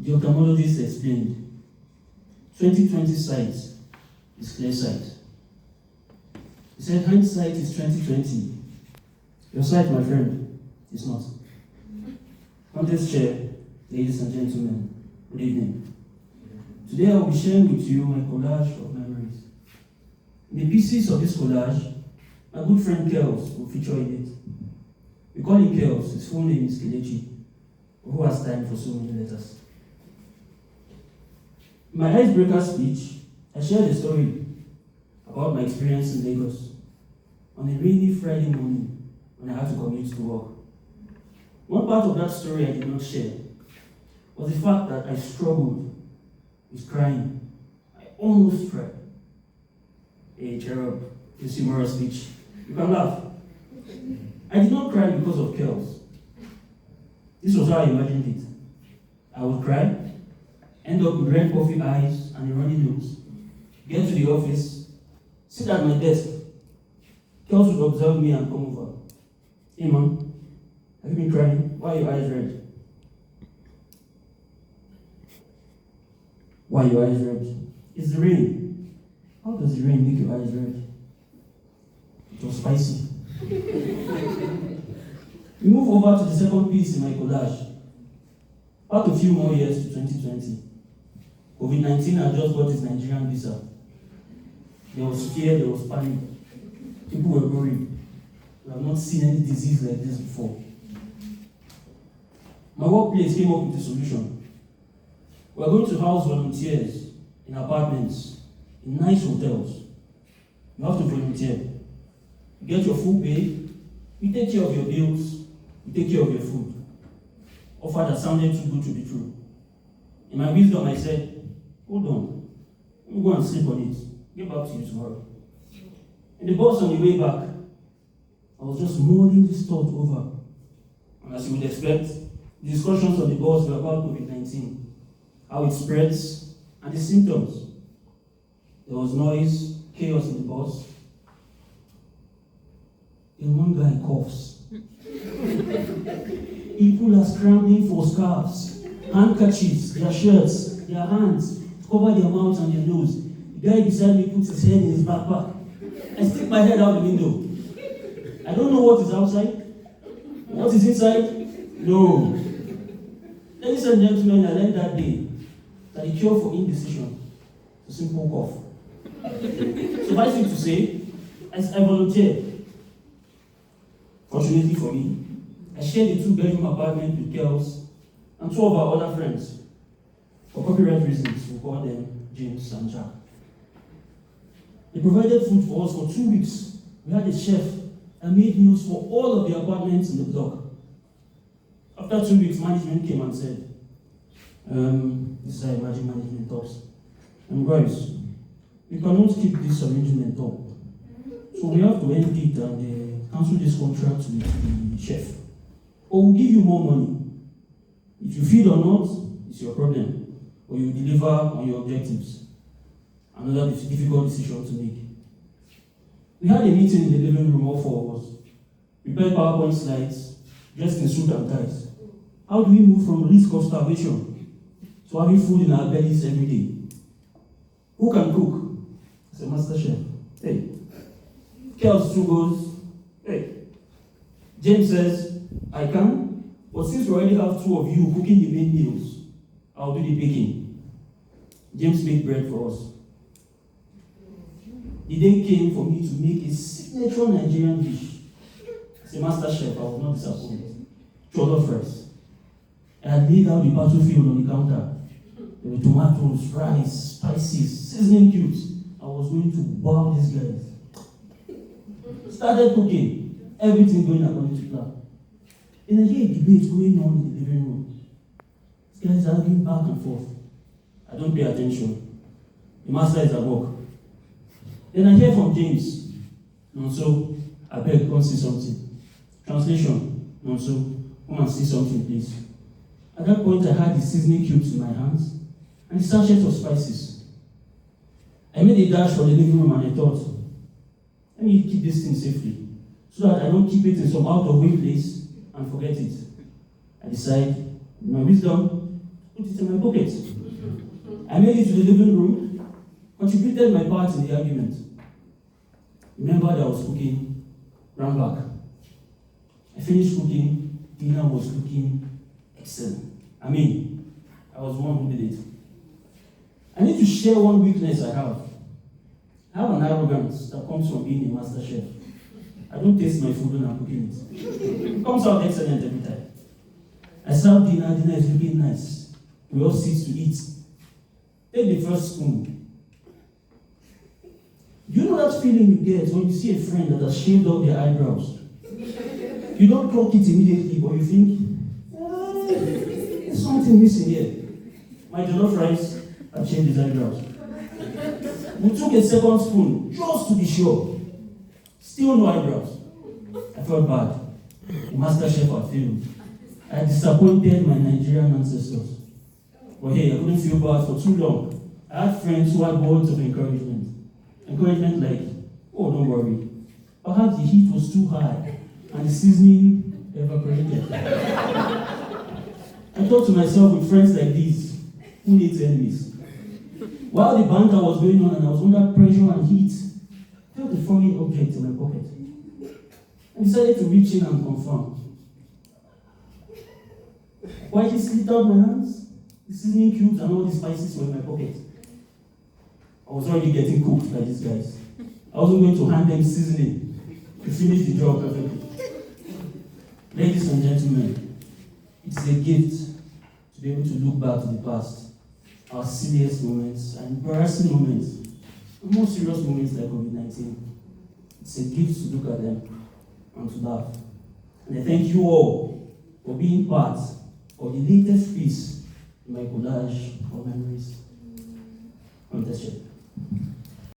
The ophthalmologist explained, 2020 sight is clear sight. He said, hindsight is 2020. Your sight, my friend, is not. Contest chair, ladies and gentlemen, good evening. Today I will be sharing with you my collage of memories. In the pieces of this collage, my good friend Kels will feature in it. We call him Kels, his full name is Kelechi, who has time for so many letters. In my icebreaker speech, I shared a story about my experience in Lagos on a rainy Friday morning when I had to commute to work. One part of that story I did not share was the fact that I struggled with crying. I almost cried. Hey, cheer up. This humorous speech. You can laugh. I did not cry because of Kels. This was how I imagined it. I would cry, end up with red puffy eyes and a runny nose, get to the office, sit at my desk. Kels would observe me and come over. Hey man, have you been crying? Why are your eyes red? Why are your eyes red? It's the rain. How does the rain make your eyes red? It was spicy. We move over to the second piece in my collage. About a few more years to 2020. COVID-19 had just got its Nigerian visa. There was fear, there was panic. People were worried. We have not seen any disease like this before. My workplace came up with a solution. We are going to house volunteers in apartments, in nice hotels. You have to volunteer. You get your full pay, you take care of your bills, you take care of your food. Offer that sounded too good to be true. In my wisdom, I said, hold on, let me go and sleep on it. Get back to you tomorrow. In the bus on the way back, I was just mulling this thought over. And as you would expect, the discussions on the bus were about COVID-19, how it spreads, and the symptoms. There was noise, chaos in the bus. Then one guy coughs. People are scrambling for scarves, handkerchiefs, their shirts, their hands, to cover their mouths and their nose. The guy beside me puts his head in his backpack. I stick my head out the window. I don't know what is outside. What is inside? No. Ladies and gentlemen, I learned that day that the cure for indecision is a simple cough. Suffice it to say, as I volunteered, fortunately for me, I shared a 2-bedroom apartment with girls and 2 of our other friends. For copyright reasons, we call them James and Jack. They provided food for us for 2 weeks. We had a chef and made meals for all of the apartments in the block. After 2 weeks, management came and said, this is how I imagine management talks. Guys, we cannot keep this arrangement up. So we have to end it and cancel this contract with the chef. Or we'll give you more money. If you feed or not, it's your problem. Or you deliver on your objectives. Another difficult decision to make. We had a meeting in the living room, all 4 of us. Prepared PowerPoint slides, dressed in suit and ties. How do we move from risk of starvation to having food in our bellies every day? Who can cook? It's a master chef. Hey. Kels too goes, hey. James says, I can, but since we already have 2 of you cooking the main meals, I'll do the baking. James made bread for us. The day came for me to make a signature Nigerian dish. As a master chef, I was not disappointed. Jollof rice. I had laid out the battlefield on the counter. There were tomatoes, rice, spices, seasoning cubes. I was going to wow these guys. Started cooking, everything going according to plan. Then I hear a debate going on in the living room. These guys are arguing back and forth. I don't pay attention. The master is at work. Then I hear from James. Chinonso, I beg, come see something. Translation, Chinonso, come and see something, please. At that point, I had the seasoning cubes in my hands and the sachet of spices. I made a dash for the living room and I thought, let me keep this thing safely so that I don't keep it in some out-of-way place and forget it. I decide, in my wisdom, put it in my pocket. I made it to the living room, contributed my part in the argument. Remembered I was cooking, ran back. I finished cooking, dinner was looking excellent. I was the one who did it. I need to share one weakness I have. I have an arrogance that comes from being a master chef. I don't taste my food when I'm cooking it. It comes out excellent every time. I serve dinner is looking nice. We all sit to eat. Take the first spoon. Do you know that feeling you get when you see a friend that has shaved off their eyebrows? You don't clock it immediately, but you think, there's something missing here. My jollof rice had shaved his eyebrows. We took a second spoon, just to be sure. Still no eyebrows. I felt bad. The master chef had failed. I had disappointed my Nigerian ancestors. But hey, I couldn't feel bad for too long. I had friends who had words of encouragement. Encouragement like, oh, don't worry. Perhaps the heat was too high and the seasoning evaporated. I thought to myself, with friends like these, who needs enemies? While the banter was going on and I was under pressure and heat, I felt a foreign object in my pocket. I decided to reach in and confirm. I quietly slipped out my hands. The seasoning cubes and all the spices were in my pocket. I was already getting cooked by these guys. I wasn't going to hand them seasoning to finish the job perfectly. Ladies and gentlemen, it's a gift to be able to look back to the past, our silliest moments and embarrassing moments, and more serious moments like COVID-19. It's a gift to look at them and to laugh. And I thank you all for being part of the latest piece in my collage of memories. Contest.